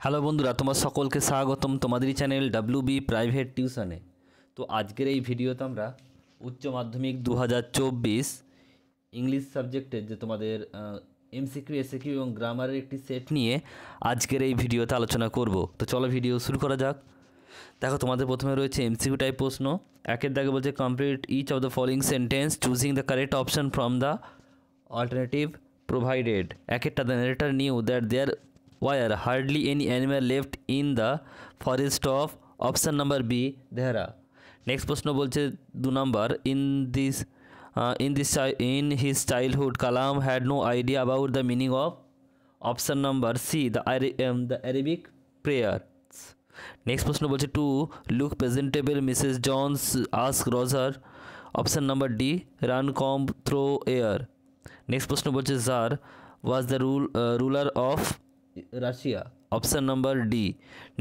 Hello বন্ধুরা, তোমার সকলকে স্বাগতম তোমাদেরই চ্যানেল ডাব্লিউবি প্রাইভেট টিউশনে। তো আজকের এই ভিডিওতে আমরা উচ্চ মাধ্যমিক 2024 ইংলিশ সাবজেক্টের যে তোমাদের এমসিকিউ এসিকিউ এবং গ্রামারের একটি সেট নিয়ে আজকের এই ভিডিওতে আলোচনা করব। তো চলো ভিডিও শুরু করা যাক। দেখো, তোমাদের প্রথমে রয়েছে এমসিকিউ টাইপ প্রশ্ন। একের দাগে বলছে complete each of the following sentence choosing the correct option from the alternative provided. একেরটা the narrator knew that there were hardly any animal left in the forest of option number B Dhara. Next প্রশ্ন বলছে 2 number in his childhood Kalam had no idea about the meaning of option number C the Arabic prayers. Next প্রশ্ন বলছে to look presentable Mrs. Jones asked Roger option number D run comb through air. Next প্রশ্ন বলছে Tsar was the ruler of Russia option number D.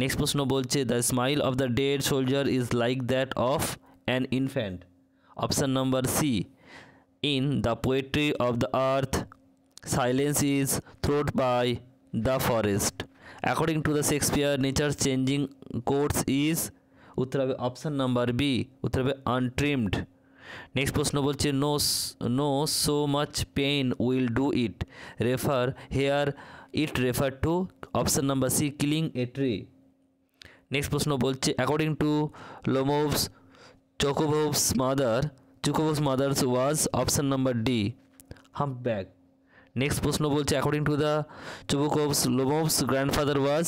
Next প্রশ্ন বলছে the smile of the dead soldier is like that of an infant option number C. In the poetry of the earth silence is throned by the forest according to the Shakespeare nature changing course is উত্তর হবে option number B, উত্তর হবে untrimmed. Next প্রশ্ন বলছে no so much pain will do it refer here it refer to option number C killing a tree. Next প্রশ্ন বলছে according to Lomov's Chokov's mother's was option number D humpback. Next প্রশ্ন বলছে according to the Chubukov's Lomov's grandfather was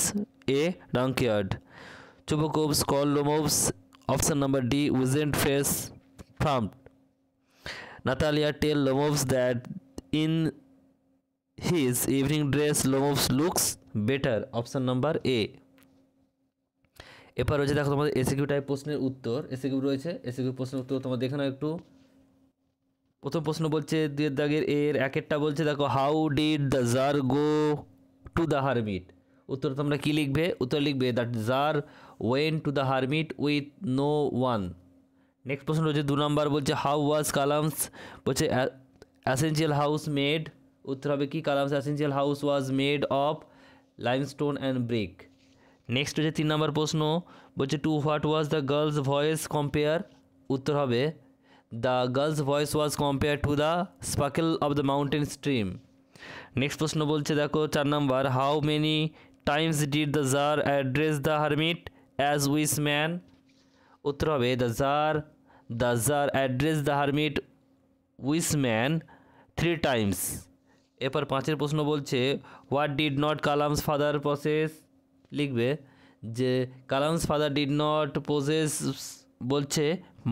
a drunkard. Chubukov's call Lomov's option number D wizened face farmed. Natalia tell Lomovs that in his evening dress Lomovs looks better. Option number A. এরপর রয়েছে দেখো তোমাদের SCQ type প্রশ্নের উত্তর। SCQ রয়েছে, SCQ প্রশ্নের উত্তর তোমাদের দেখে নাও একটু। প্রথম প্রশ্ন বলছে দুয়ের দাগের এর একেরটা বলছে দেখো how did the jar go to the hermit. উত্তর তোমরা কী লিখবে? উত্তর লিখবে that jar went to the hermit with no one. Next প্রশ্ন রয়েছে 2 নম্বর বলছে হাউ ওয়াজ কালামস বলছে অ্যাসেনশিয়াল হাউস মেড। উত্তর হবে কি Kalam's ancestral house was made of limestone and brick. Next হচ্ছে 3 নম্বর প্রশ্ন বলছে to what was the girl's voice compare. উত্তর হবে the girl's voice was compare to the sparkle of the mountain stream. Next প্রশ্ন বলছে দেখো 4 নম্বর how many times did the tsar address the hermit as wise man. উত্তর হবে the tsar address the hermit wise man 3 times. এরপর 5 প্রশ্ন বলছে what did not Kalam's father possess. লিখবে যে Kalam's father did not possess বলছে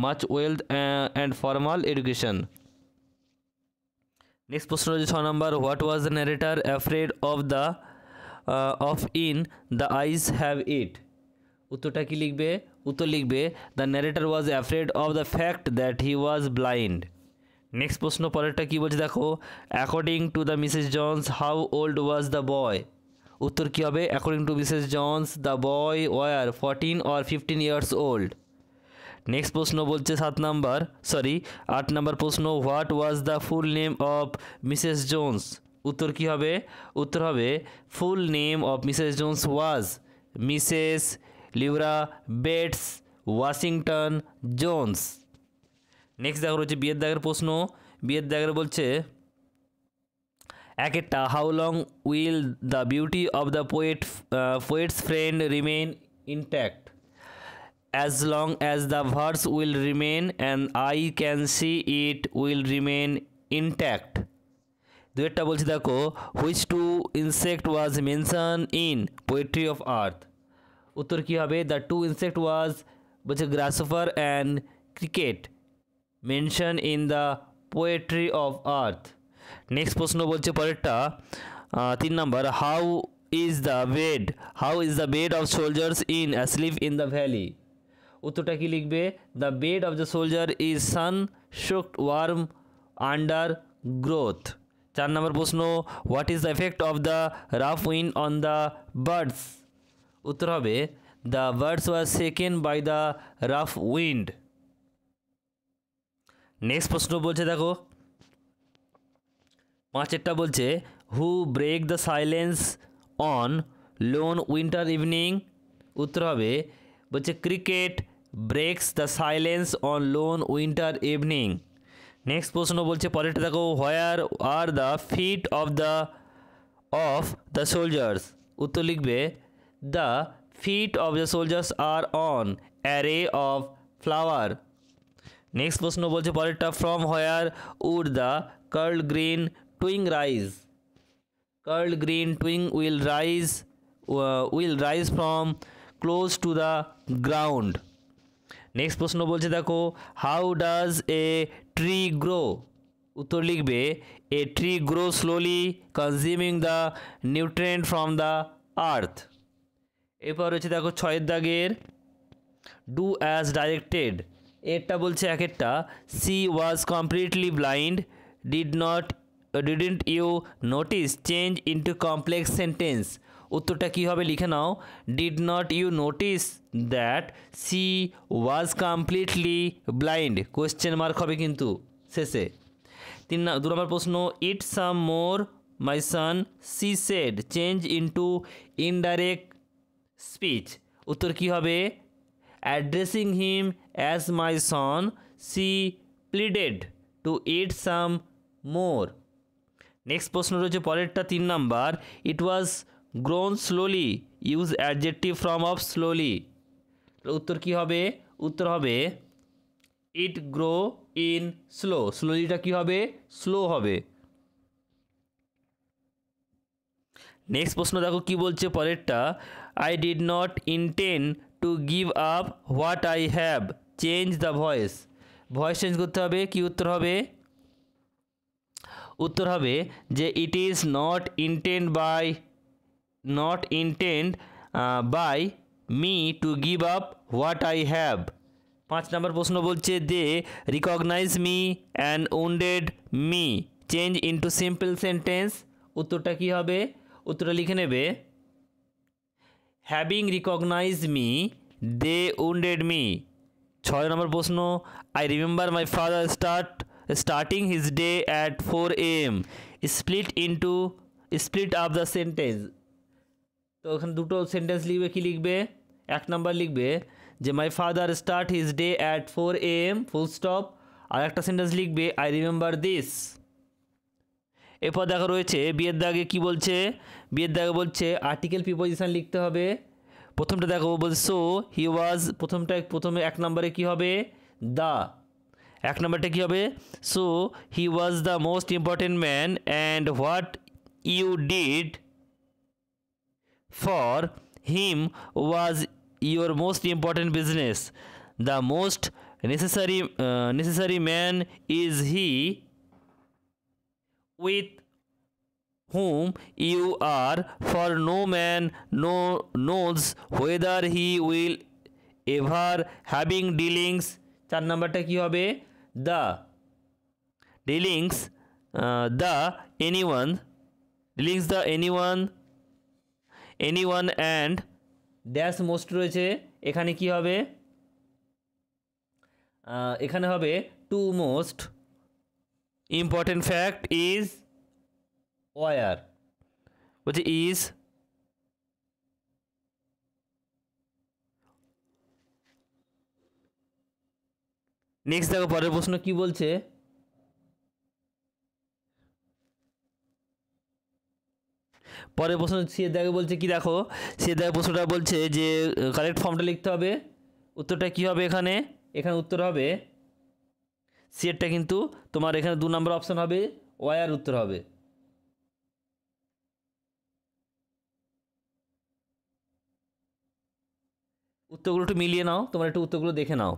much wealth and formal education. Next প্রশ্ন হচ্ছে 6 নম্বর what was the narrator afraid of in the eyes have it. উত্তরটা কি লিখবে? উত্তর লিখবে the narrator was afraid of the fact that he was blind. Next প্রশ্ন পরেরটা কী বলছে দেখো according to the Mrs Jones how old was the বয়। উত্তর কী হবে? According to Mrs Jones the boy were 14 or 15 years old. Next প্রশ্ন বলছে 8 নম্বর প্রশ্ন what was the full name of Mrs Jones. উত্তর কী হবে? উত্তর হবে full name of Mrs Jones was Mrs Luella Bates Washington Jones. Next দেখা রয়েছে বিয়ের দাগের প্রশ্ন। বিয়ের দাগের বলছে একেরটা how long will the beauty of the poet's friend remain intact as long as the verse will remain and I can see it will remain intact. দুয়েরটা বলছে দেখো which two insect was mention in poetry of earth. উত্তর কী হবে? The two insect was বলছে grasshopper and cricket mention in the poetry of earth. Next প্রশ্ন বলছে পরেরটা 3 নম্বর how is the bed of soldiers in asleep in the valley. উত্তরটা কি লিখবে? The bed of the soldier is sun soaked warm under growth. 4 number প্রশ্ন what is the effect of the rough wind on the birds. উত্তর হবে the birds were shaken by the rough wind. Next প্রশ্ন বলছে দেখো 5 বলছে who break the silence on lone winter evening? উত্তর হবে বলছে cricket breaks the silence on lone winter evening. Next প্রশ্ন বলছে পরেরটা দেখো, where are the feet of the soldiers? উত্তর লিখবে the feet of the soldiers R on array of flower. Next প্রশ্ন বলছে পরেরটা, from where would the curl green twig rise? Curl green twig will rise from close to the ground. Next প্রশ্ন বলছে দেখো, how does a tree grow? উত্তর লিখবে a tree grow slowly consuming the nutrient from the earth. এরপর হচ্ছে দেখো 6 দাগের do as directed. এরটা বলছে একেরটা, she was completely blind, didn't you notice change into complex sentence? উত্তরটা কী হবে লিখে নাও, did not you notice that she was completely blind, question mark হবে কিন্তু শেষে। 2 নম্বর প্রশ্ন, eat some more my son she said change into indirect speech? উত্তর কী হবে, addressing him as my son she pleaded to eat some more. Next প্রশ্ন রয়েছে পরেরটা 3 number, it was grown slowly use adjective form of slowly? উত্তর কী হবে, উত্তর হবে ইট গ্রো ইন স্লো, স্লোলিটা কী হবে, স্লো হবে। নেক্সট প্রশ্ন দেখো কি বলছে পরেরটা, I did not intend to give up what I have change the voice? Voice change করতে হবে, কি উত্তর হবে, উত্তর হবে যে it is not intend by me to give up what I have. 5 number প্রশ্ন বলছে they recognise me and wounded me change into simple sentence? উত্তরটা কী হবে, উত্তরটা লিখে নেবে, having recognise me they wounded me. 6 number প্রশ্ন, I remember my father starting his day at 4 AM split up the sentence? তো ওখানে দুটো সেন্টেন্স লিখবে, কি লিখবে, 1 নাম্বার লিখবে যে my father start his day at 4 AM full stop, আর একটা সেন্টেন্স লিখবে আই রিমেম্বার দিস। এরপর দেখা রয়েছে বিয়ের দাগে কি বলছে, বিয়ের দাগে বলছে আর্টিকেল প্রিপোজিশন লিখতে হবে। প্রথমটা দেখো বলছে সো হি ওয়াজ, প্রথমে 1 নম্বরে কি হবে, দ্য, 1 নম্বরটা কী হবে, so he was the most important man and what you did for him was your most important business, the most necessary man is he with whom you are, for no man knows whether he will ever having dealings। 4 নম্বরটা কী হবে, the dealings the anyone and dash most রয়েছে, এখানে কি হবে, এখানে হবে to most important fact is war, বলছে ইজ। নেক্সট দেখো পরের প্রশ্ন কি বলছে, পরের প্রশ্ন সে দেখে বলছে কি, দেখো সে দেখে প্রশ্নটা বলছে যে কারেক্ট ফর্মটা লিখতে হবে। উত্তরটা কি হবে, এখানে উত্তর হবে সিয়েরটা, কিন্তু তোমার এখানে 2 নম্বর অপশান হবে ওয়ার উত্তর হবে। উত্তরগুলো একটু মিলিয়ে নাও, তোমার একটু উত্তরগুলো দেখে নাও।